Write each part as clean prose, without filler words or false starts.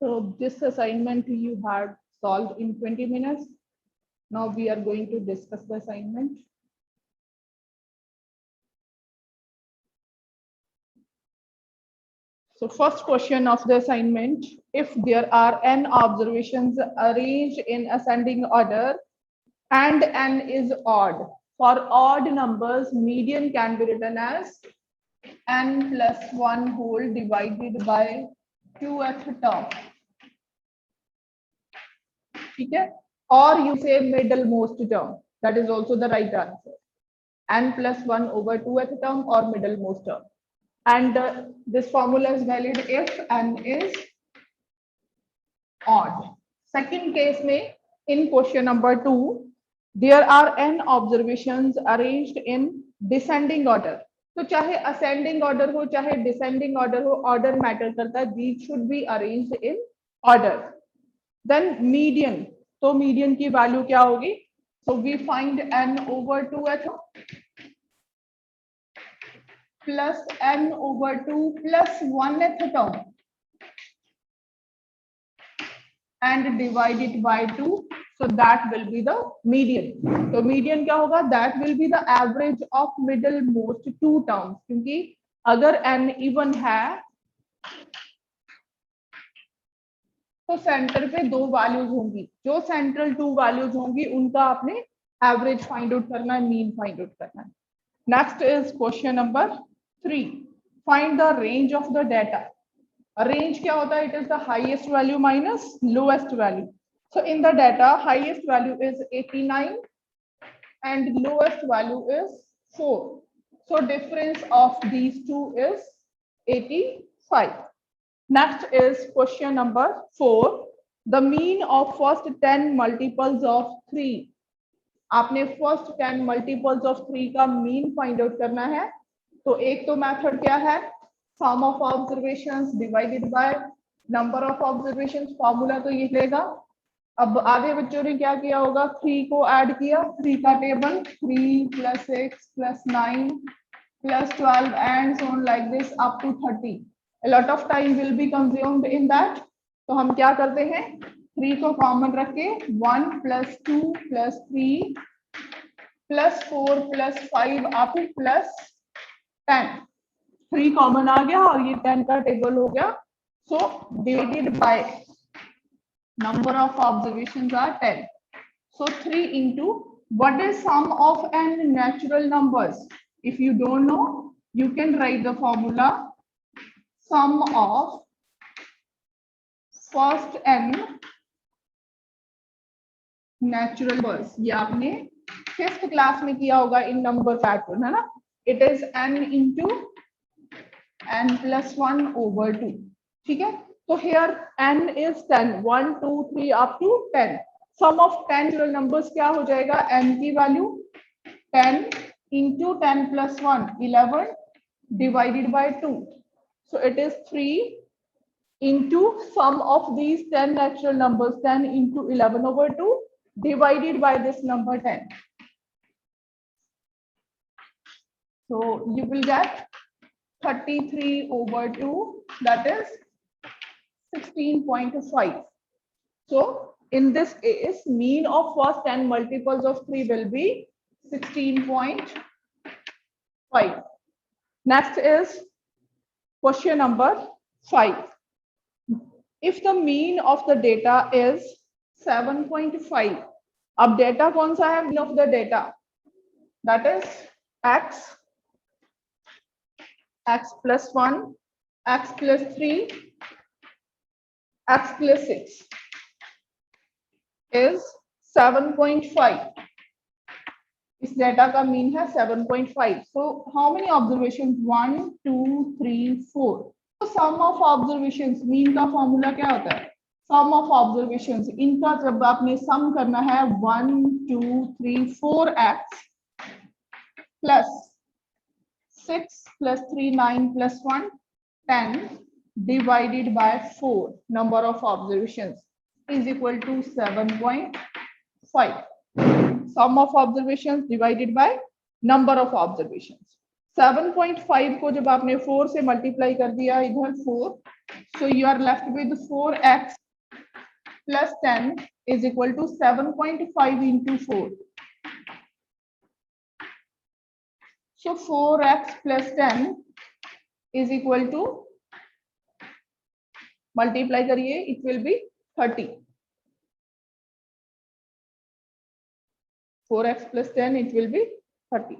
So this assignment you had solved in 20 minutes. Now we are going to discuss the assignment. So first question of the assignment, if there are n observations arranged in ascending order and n is odd, for odd numbers, median can be written as n plus 1 whole divided by 2th term. Okay? Or you say middlemost term. That is also the right answer. N plus 1 over 2th term or middlemost term. And this formula is valid if n is odd. Second case में, in question number 2, there are n observations arranged in descending order. तो चाहे ascending order हो चाहे descending order हो, order matter करता है. These should be arranged in order. Then median, तो median की value क्या होगी? So we find n over 2th plus n over 2 plus 1th term and divide it by 2. So that will be the median. So median क्या होगा? That will be the average of middlemost two terms. क्योंकि अगर n even है तो centre पे दो values होंगी. जो सेंट्रल टू वैल्यूज होंगी उनका आपने एवरेज फाइंड आउट करना है, मीन फाइंड आउट करना है. Next is question number 3. Find the range of the data. Range क्या होता है? It is the highest value minus lowest value. So in the data highest value is 89 and lowest value is 4. So difference of these two is 85. Next is question number 4. The mean of first 10 multiples of 3. आपने first 10 multiples of 3 का mean find out करना है. तो एक तो method क्या है? Sum of observations divided by number of observations. Formula तो ये लेगा. अब आगे बच्चों ने क्या किया होगा? 3 को ऐड किया, 3 का table 3 plus 6 plus 9 plus 12 and so on like this up to 30. A lot of time will be consumed in that. तो हम क्या करते हैं? 3 को कॉमन रख के 1 plus 2 plus 3 plus 4 plus 5 up to plus 10. 3 common आ गया और ये 10 का टेबल हो गया. So divided by number of observations are 10. So 3 into what is sum of n natural numbers? If you don't know, you can write the formula sum of first n natural numbers. ये आपने 5th class में किया होगा in number pattern, है ना? It is n into n plus 1 over 2. ठीक है? So here n is 10, 1, 2, 3 up to 10. Sum of 10 natural numbers क्या हो जाएगा? n की value 10 into 10 plus 1, 11 divided by 2. So it is 3 into sum of these 10 natural numbers, 10 into 11 over 2 divided by this number 10. So you will get 33 over 2, that is 16.5. So in this case, mean of first 10 multiples of 3 will be 16.5. Next is question number 5. If the mean of the data is 7.5, अब data कौन सा है? Mean of the data, that is x plus 1, x plus 3, x plus 6 is 7.5. इस data का mean है 7.5. So how many observations? 1, 2, 3, 4. So sum of observations, mean का formula क्या होता है? Sum of observations, इनका जब आपने सम करना है 1, 2, 3, 4x plus 6 plus 3, 9 plus 1, 10 divided by 4, number of observations is equal to 7.5. Sum of observations divided by number of observations. 7.5 को जब आपने 4 से मल्टीप्लाई कर दिया इधर 4, so you are left with 4x plus 10 is equal to 7.5 into 4. So 4x plus 10 is equal to, multiply करिए, it will be 30. 4x plus 10, it will be 30.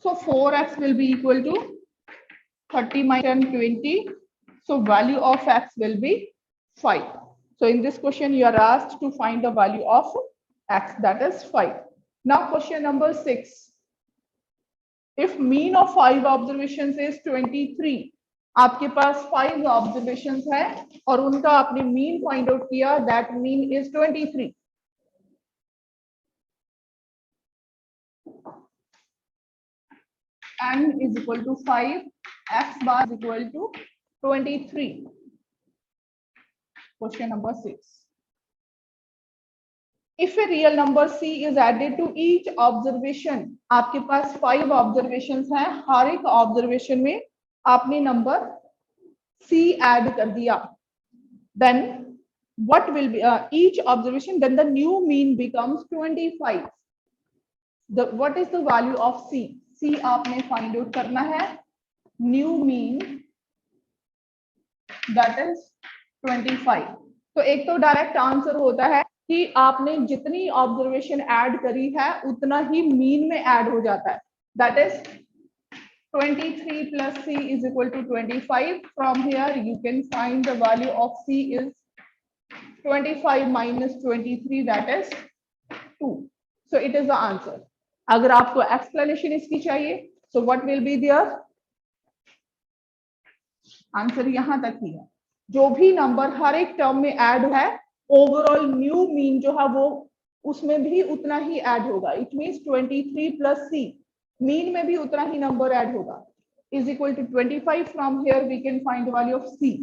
So 4x will be equal to 30 minus 10, 20. So value of x will be 5. So in this question, you are asked to find the value of x, that is 5. Now question number 6. If mean of 5 observations is 23, आपके पास 5 observations है और उनका आपने mean find out किया, that mean is 23. N is equal to 5, x bar is equal to 23. Question number 6. If a real number c is added to each observation, आपके पास 5 observations हैं, हर एक observation में आपने number c add कर दिया, then what will be each observation, then the new mean becomes 25. What is the value of c? c आपने find out करना है, new mean that is 25. तो एक तो डायरेक्ट आंसर होता है कि आपने जितनी ऑब्जर्वेशन ऐड करी है उतना ही मीन में ऐड हो जाता है, that is 23 plus c is equal to 25. From here you can find the value of c is 25 minus 23, that is 2. So it is the answer. अगर आपको एक्सप्लेनेशन इसकी चाहिए, so what will be there? Answer यहां तक ही है, जो भी number हर एक टर्म में ऐड है, ओवरऑल न्यू मीन जो है वो उसमें भी उतना ही ऐड होगा. It means 23 plus c, mean में भी उतना ही नंबर ऐड होगा, is equal to 25. From here we can find the value of c.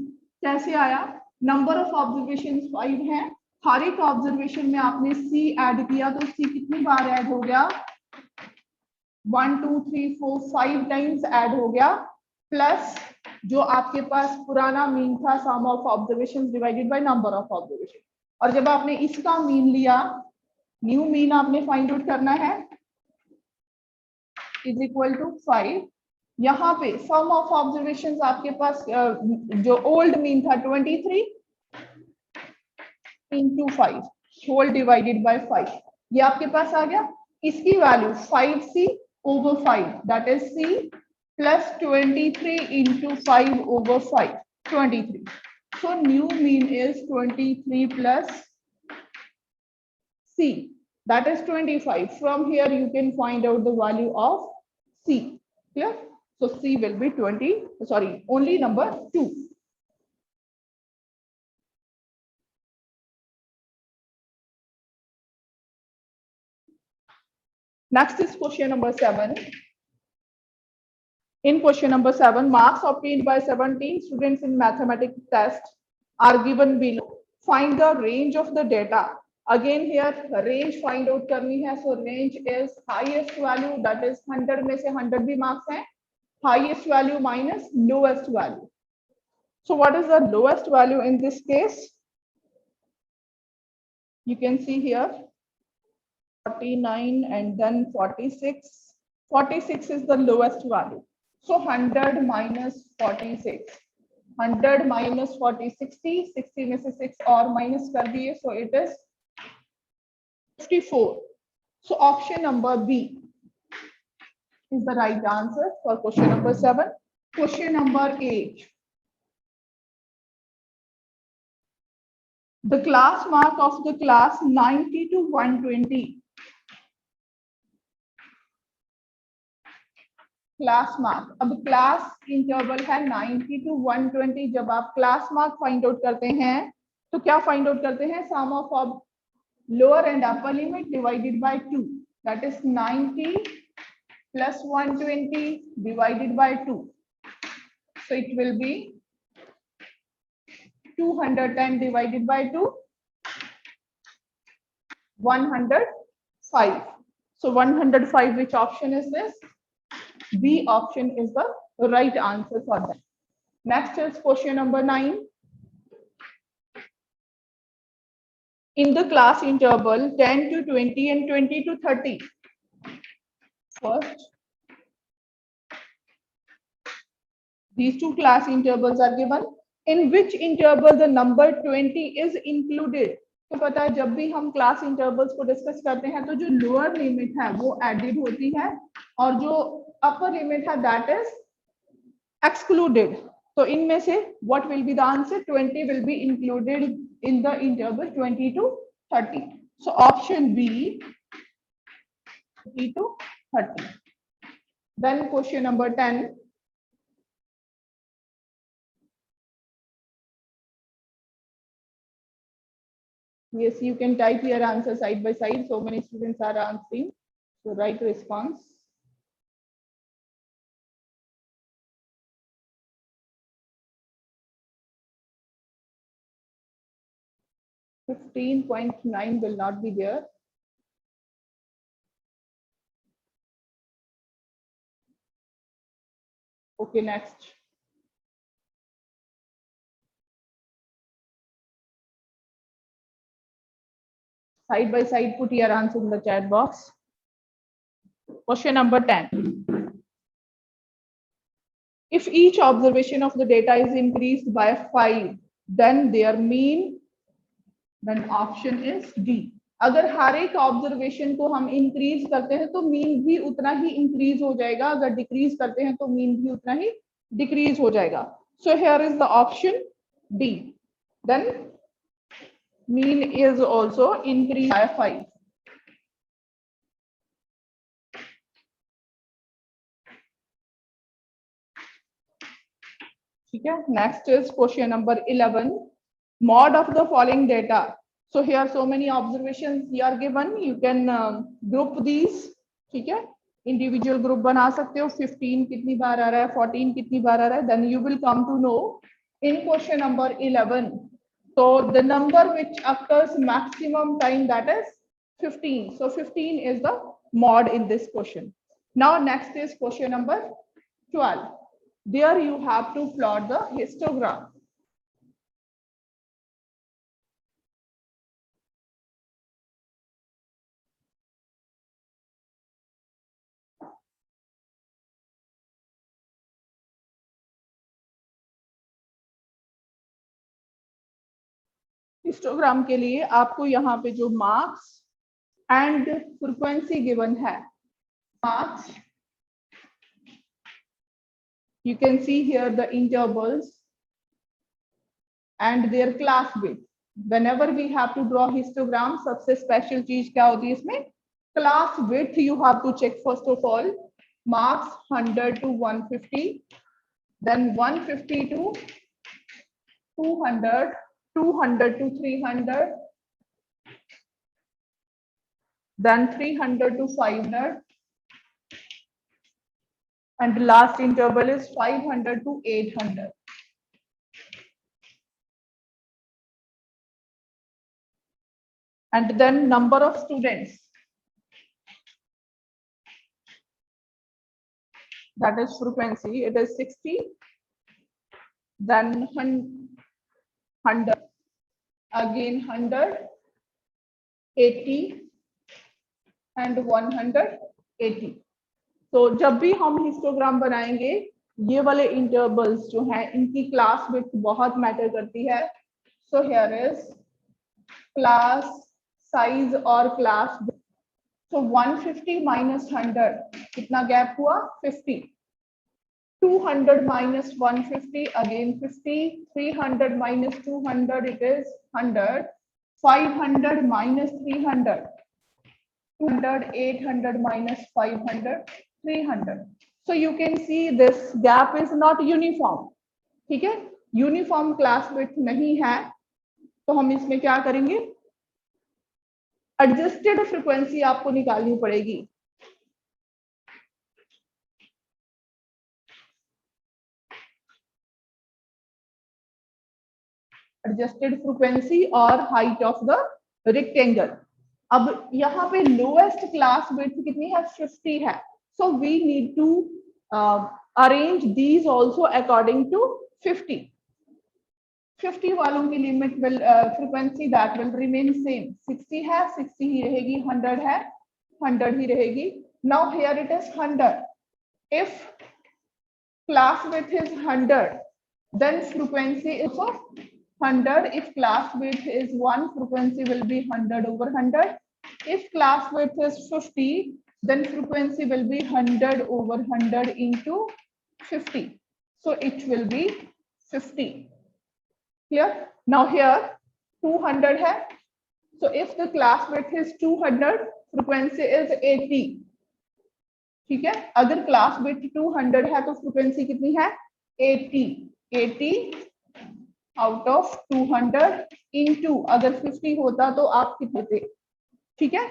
कैसे आया? नंबर ऑफ ऑब्जर्वेशन 5 है, हर एक ऑब्जर्वेशन में आपने सी ऐड किया, तो सी कितनी बार ऐड हो गया? 1 2 3 4 5 टाइम्स ऐड हो गया, प्लस जो आपके पास पुराना मीन था, sum of observations divided by number of observation. और जब आपने इसका मीन लिया, न्यू मीन आपने फाइंड आउट करना है, इज इक्वल टू 5. यहाँ पे सम ऑफ ऑब्जर्वेशंस आपके पास जो ओल्ड मीन था 23 इंटू 5 होल डिवाइडेड बाय 5, ये आपके पास आ गया. इसकी value 5c over 5, that is c plus 23 into 5 over 5, 23. So new mean is 23 plus c, that is 25. From here you can find out the value of c. Clear? So c will be 20, sorry, only number 2. Next is question number 7. In question number 7, marks obtained by 17 students in mathematics test are given below. Find the range of the data. Again here range find out करनी है, so range is highest value, that is 100 में से 100 भी marks हैं, highest value minus lowest value. So what is the lowest value in this case? You can see here 49 and then 46. 46 is the lowest value. So 100 minus 46. 100 minus 40, 60. 60 में से 6 और minus कर दिए, so it is 54. So option number B is the right answer for question number 7. Question number 8. The class mark of the class 90 to 120. Class mark, अब class interval है 90 to 120. जब आप class mark find out करते हैं तो क्या find out करते हैं? Sum of lower and upper limit divided by 2, that is 90 plus 120 divided by 2. So it will be 210 divided by 2, 105. So 105, which option is this? B option is the right answer for that. Next is question number 9. In the class interval 10 to 20 and 20 to 30. First, these two class intervals are given. In which interval the number 20 is included? तो पता है जब भी हम class intervals को discuss करते हैं तो जो लोअर लिमिट है वो एडेड होती है और जो अपर लिमिट है दैट इज एक्सक्लूडेड. तो इनमें से what will be the answer? 20 will be included in the interval 20 to 30. So option B, 20 to 30. Then question number 10. Yes, you can type your answer side by side. So many students are answering. So right response. $15.9 will not be there. Okay, next. Side by side, put your answer in the chat box. Question number 10. If each observation of the data is increased by 5, then their mean, then option is D. अगर हर एक observation को हम increase करते हैं तो mean भी उतना ही increase हो जाएगा, अगर डिक्रीज करते हैं तो मीन भी उतना ही डिक्रीज हो जाएगा. So here is the option D. Then mean is also increase by 5. ठीक है. Next is question number 11. Mod of the following data. So here so many observations you are given. You can group these. ठीक है. Individual group बना सकते हो. 15 कितनी बार आ रहा है, 14 कितनी बार आ रहा है. Then you will come to know in question number 11. So the number which occurs maximum time, that is 15. So 15 is the mod in this question. Now next is question number 12. There you have to plot the histogram. Histogram के लिए आपको यहाँ पे जो marks and frequency given है, marks, you can see here the intervals and their class width. Whenever we have to draw histogram, सबसे special चीज क्या होती है इसमें? Class width you have to check first of all. Marks 100 to 150, then 150 to 200, 200 to 300, then 300 to 500, and the last interval is 500 to 800. And then number of students, that is frequency, it is 60, then 100, again 100, 80 and 180. तो जब भी हम histogram बनाएंगे ये वाले intervals जो हैं इनकी क्लास विड्थ बहुत मैटर करती है. सो हियर इज क्लास साइज और क्लास विड्थ. सो 150 माइनस 100 कितना गैप हुआ? 50. 200 minus 150 again 50. 300 minus 200 it is 100. 500 minus 300 200. 800 minus 500 300. So you can see this gap is not uniform. ठीक है, यूनिफॉर्म क्लास विड्थ नहीं है तो हम इसमें क्या करेंगे? एडजस्टेड फ्रीक्वेंसी आपको निकालनी पड़ेगी. एडजस्टेड फ्रीक्वेंसी और हाइट ऑफ द रेक्टेंगल. अब यहाँ पे लोएस्ट क्लास विड्थ कितनी है? 50 है. So we need to arrange these also according to 50. 50 वालों की limit will frequency that will remain same. 60 है 60 ही रहेगी, 100 है 100 ही रहेगी. Now here it is 100. If class width is 100, then frequency is of 100. If class width is 1, frequency will be 100 over 100. If class width is 50, then frequency will be 100 over 100 into 50. So it will be 50. Clear? Now here 200 hai. So if the class width is 200, frequency is 80. ठीक है, अगर class width 200 है तो frequency कितनी है 80. 80 out of 200 into अगर 50 होता तो आप कितने थे. ठीक है,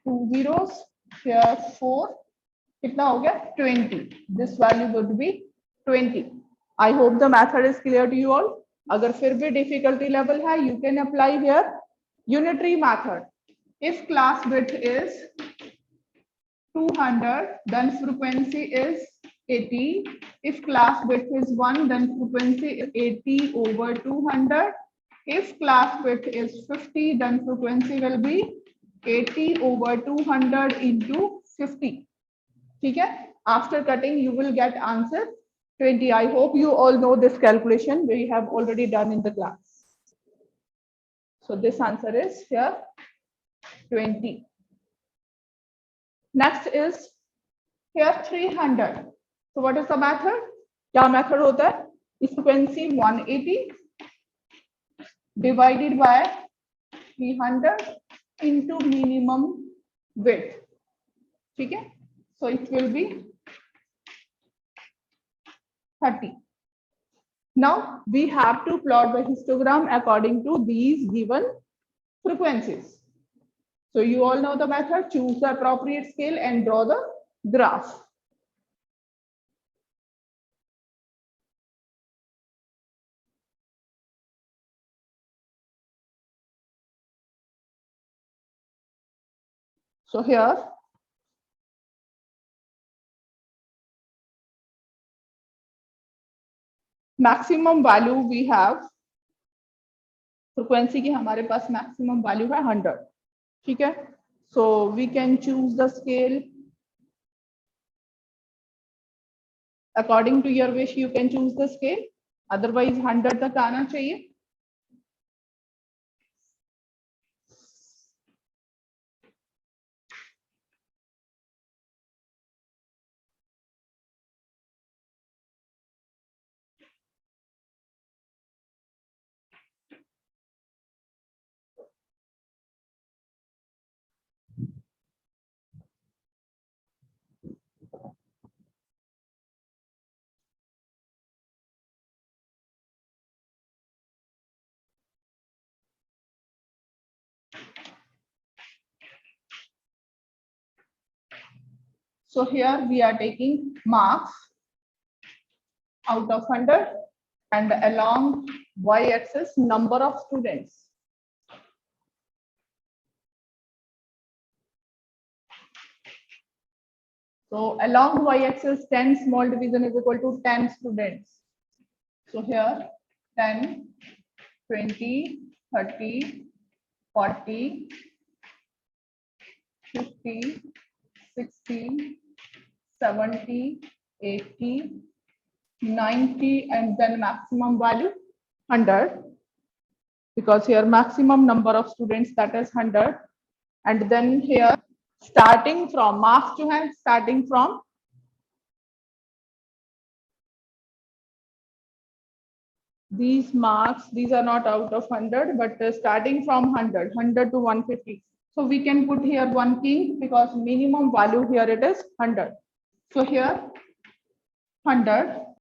2 zeros here 4 कितना हो गया 20. This value would be 20. I hope the method is clear to you all. अगर फिर भी डिफिकल्टी लेवल है, you can apply here unitary method. If class width is 200, then frequency is 80. If class width is 1, then frequency is 80 over 200. If class width is 50, then frequency will be 80 over 200 into 50. ठीक है, after cutting you will get answer 20. I hope you all know this calculation we have already done in the class. So this answer is here 20. Next is here 300. So what is the method? क्या method होता है? Frequency 180 divided by 300 into minimum width. ठीक है? So it will be 30. Now we have to plot the histogram according to these given frequencies. So you all know the method. Choose the appropriate scale and draw the graph. So here maximum value we have. frequency की हमारे पास maximum value है 100. ठीक है, so we can choose the scale according to your wish. You can choose the scale, otherwise 100 तक आना चाहिए. So here we are taking marks out of 100 and along y-axis number of students. So along y-axis 10 small division is equal to 10 students. So here 10, 20, 30, 40, 50, 60, 70, 80, 90, and then maximum value 100, because here maximum number of students, that is 100. And then here starting from marks to hand, starting from these marks, these are not out of 100, but starting from 100 to 150. So we can put here one king because minimum value here it is 100. So here 100